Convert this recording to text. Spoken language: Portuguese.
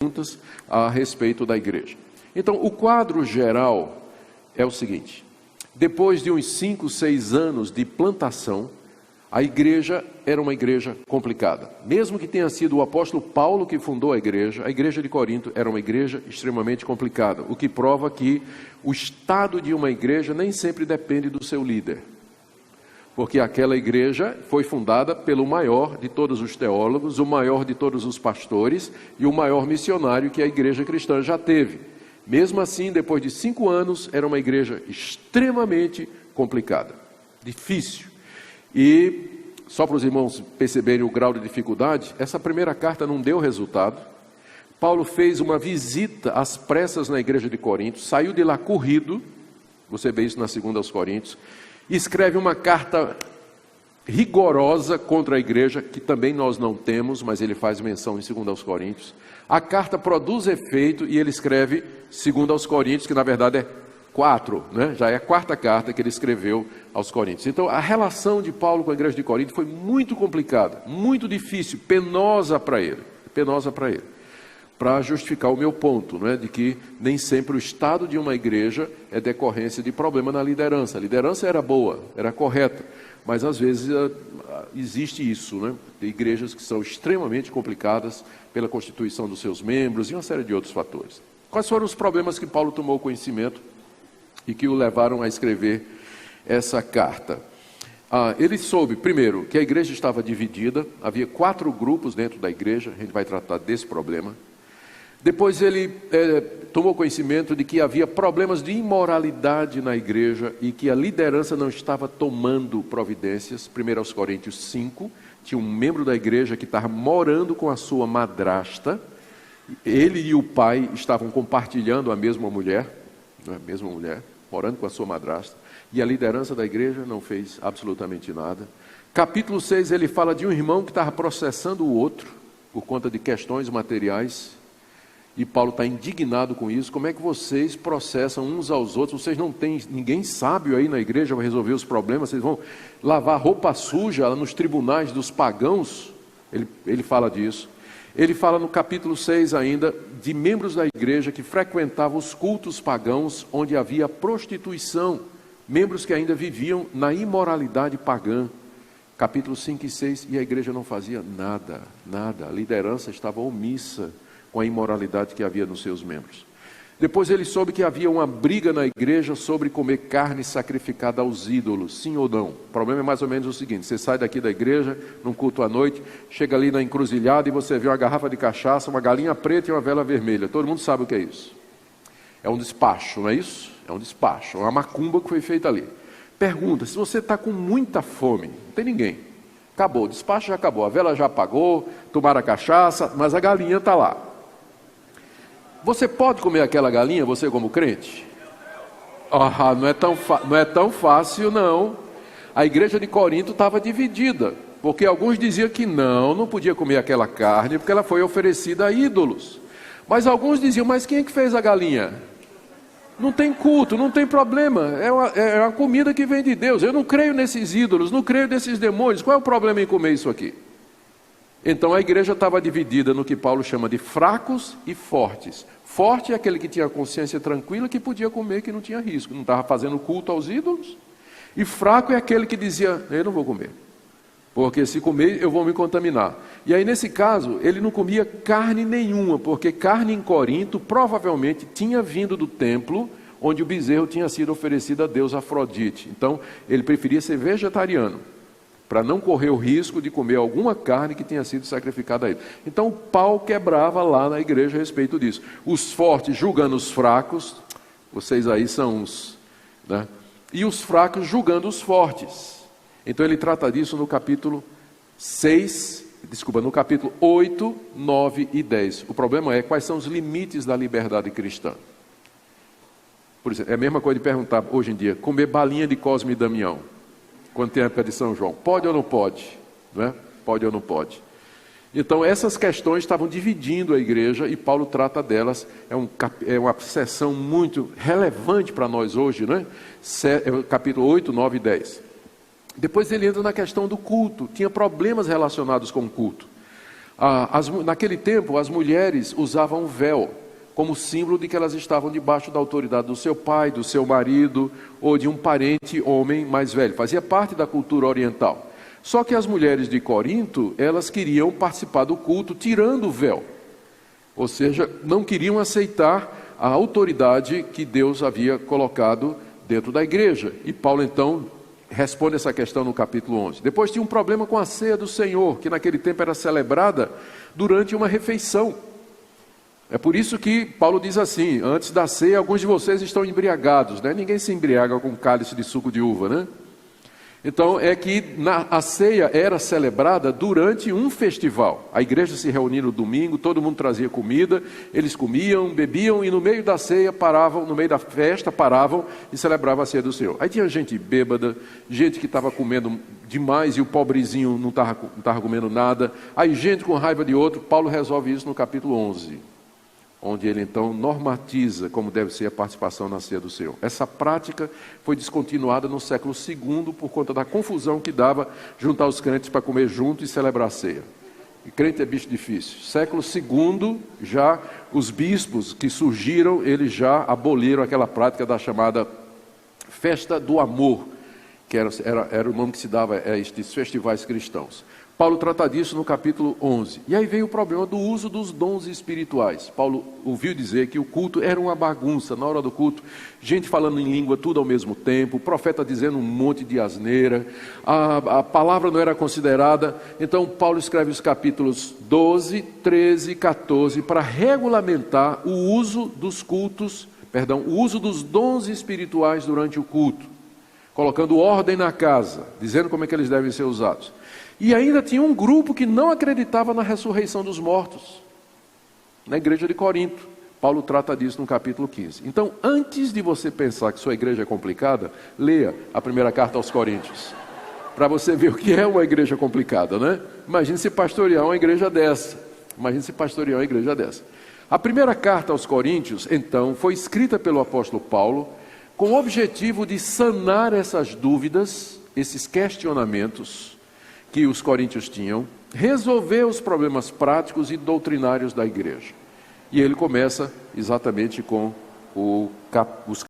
perguntas a respeito da igreja. Então, o quadro geral é o seguinte: depois de uns 5, 6 anos de plantação, a igreja era uma igreja complicada. Mesmo que tenha sido o apóstolo Paulo que fundou a igreja de Corinto era uma igreja extremamente complicada, o que prova que o estado de uma igreja nem sempre depende do seu líder. Porque aquela igreja foi fundada pelo maior de todos os teólogos, o maior de todos os pastores e o maior missionário que a igreja cristã já teve. Mesmo assim, depois de 5 anos, era uma igreja extremamente complicada, difícil. E, só para os irmãos perceberem o grau de dificuldade, essa primeira carta não deu resultado. Paulo fez uma visita às pressas na igreja de Corinto, saiu de lá corrido, você vê isso na 2 aos Coríntios, e escreve uma carta rigorosa contra a igreja, que também nós não temos, mas ele faz menção em 2 aos Coríntios. A carta produz efeito e ele escreve 2 aos Coríntios, que na verdade é 4, né? Já é a 4ª carta que ele escreveu aos Coríntios. Então a relação de Paulo com a igreja de Corinto foi muito complicada, muito difícil, penosa para ele, para justificar o meu ponto, né, de que nem sempre o estado de uma igreja é decorrência de problema na liderança. A liderança era boa, era correta, mas às vezes existe isso, né, de igrejas que são extremamente complicadas pela constituição dos seus membros e uma série de outros fatores. Quais foram os problemas que Paulo tomou conhecimento e que o levaram a escrever essa carta? Ele soube, primeiro, que a igreja estava dividida, havia 4 grupos dentro da igreja, a gente vai tratar desse problema. Depois ele tomou conhecimento de que havia problemas de imoralidade na igreja e que a liderança não estava tomando providências. 1 aos Coríntios 5, tinha um membro da igreja que estava morando com a sua madrasta, ele e o pai estavam compartilhando a mesma mulher, morando com a sua madrasta, e a liderança da igreja não fez absolutamente nada. Capítulo 6, ele fala de um irmão que estava processando o outro, por conta de questões materiais, e Paulo está indignado com isso. Como é que vocês processam uns aos outros? Vocês não têm ninguém sábio aí na igreja para resolver os problemas? Vocês vão lavar roupa suja nos tribunais dos pagãos? Ele fala disso. Ele fala no capítulo 6 ainda de membros da igreja que frequentavam os cultos pagãos onde havia prostituição, membros que ainda viviam na imoralidade pagã. Capítulo 5 e 6, e a igreja não fazia nada, a liderança estava omissa com a imoralidade que havia nos seus membros. Depois ele soube que havia uma briga na igreja sobre comer carne sacrificada aos ídolos, sim ou não. O problema é mais ou menos o seguinte: você sai daqui da igreja, num culto à noite, chega ali na encruzilhada e você vê uma garrafa de cachaça, uma galinha preta e uma vela vermelha. Todo mundo sabe o que é isso. É um despacho, não é isso? É um despacho, uma macumba que foi feita ali. Pergunta: se você está com muita fome, não tem ninguém, acabou, o despacho já acabou, a vela já apagou, tomaram a cachaça, mas a galinha está lá. Você pode comer aquela galinha, você como crente? Não é tão fácil, não. A igreja de Corinto estava dividida, porque alguns diziam que não podia comer aquela carne, porque ela foi oferecida a ídolos. Mas alguns diziam: mas quem é que fez a galinha? Não tem culto, não tem problema, é uma comida que vem de Deus. Eu não creio nesses ídolos, não creio nesses demônios, qual é o problema em comer isso aqui? Então a igreja estava dividida no que Paulo chama de fracos e fortes. Forte é aquele que tinha consciência tranquila, que podia comer, que não tinha risco, não estava fazendo culto aos ídolos. E fraco é aquele que dizia: eu não vou comer, porque se comer eu vou me contaminar. E aí nesse caso ele não comia carne nenhuma, porque carne em Corinto provavelmente tinha vindo do templo onde o bezerro tinha sido oferecido a Deus Afrodite. Então ele preferia ser vegetariano, para não correr o risco de comer alguma carne que tenha sido sacrificada a ele. Então o pau quebrava lá na igreja a respeito disso. Os fortes julgando os fracos, vocês aí são uns, né? E os fracos julgando os fortes. Então ele trata disso no capítulo 8, 9 e 10. O problema é quais são os limites da liberdade cristã. Por exemplo, é a mesma coisa de perguntar hoje em dia: comer balinha de Cosme e Damião, quando tem a época de São João, pode ou não pode? Né? Pode ou não pode? Então essas questões estavam dividindo a igreja e Paulo trata delas. É uma seção muito relevante para nós hoje, né? Capítulo 8, 9 e 10. Depois ele entra na questão do culto. Tinha problemas relacionados com o culto. Naquele tempo, as mulheres usavam véu como símbolo de que elas estavam debaixo da autoridade do seu pai, do seu marido ou de um parente homem mais velho. Fazia parte da cultura oriental. Só que as mulheres de Corinto, elas queriam participar do culto tirando o véu. Ou seja, não queriam aceitar a autoridade que Deus havia colocado dentro da igreja. E Paulo, então, responde essa questão no capítulo 11. Depois tinha um problema com a ceia do Senhor, que naquele tempo era celebrada durante uma refeição. É por isso que Paulo diz assim, antes da ceia, alguns de vocês estão embriagados, né? Ninguém se embriaga com cálice de suco de uva, né? Então, é que a ceia era celebrada durante um festival. A igreja se reunia no domingo, todo mundo trazia comida, eles comiam, bebiam e no meio da ceia paravam, no meio da festa paravam e celebravam a ceia do Senhor. Aí tinha gente bêbada, gente que estava comendo demais e o pobrezinho não estava comendo nada. Aí gente com raiva de outro. Paulo resolve isso no capítulo 11. Onde ele então normatiza como deve ser a participação na ceia do Senhor. Essa prática foi descontinuada no século II por conta da confusão que dava juntar os crentes para comer junto e celebrar a ceia. E crente é bicho difícil. Século II, já os bispos que surgiram, eles já aboliram aquela prática da chamada festa do amor, que era o nome que se dava a estes festivais cristãos. Paulo trata disso no capítulo 11. E aí veio o problema do uso dos dons espirituais. Paulo ouviu dizer que o culto era uma bagunça. Na hora do culto, gente falando em língua tudo ao mesmo tempo, o profeta dizendo um monte de asneira, a palavra não era considerada. Então Paulo escreve os capítulos 12, 13 e 14 para regulamentar o uso dos cultos, o uso dos dons espirituais durante o culto, colocando ordem na casa, dizendo como é que eles devem ser usados. E ainda tinha um grupo que não acreditava na ressurreição dos mortos, na igreja de Corinto. Paulo trata disso no capítulo 15. Então, antes de você pensar que sua igreja é complicada, leia a primeira carta aos Coríntios, para você ver o que é uma igreja complicada, né? Imagine se pastorear uma igreja dessa. A primeira carta aos Coríntios, então, foi escrita pelo apóstolo Paulo com o objetivo de sanar essas dúvidas, esses questionamentos que os coríntios tinham, resolver os problemas práticos e doutrinários da igreja. E ele começa exatamente com os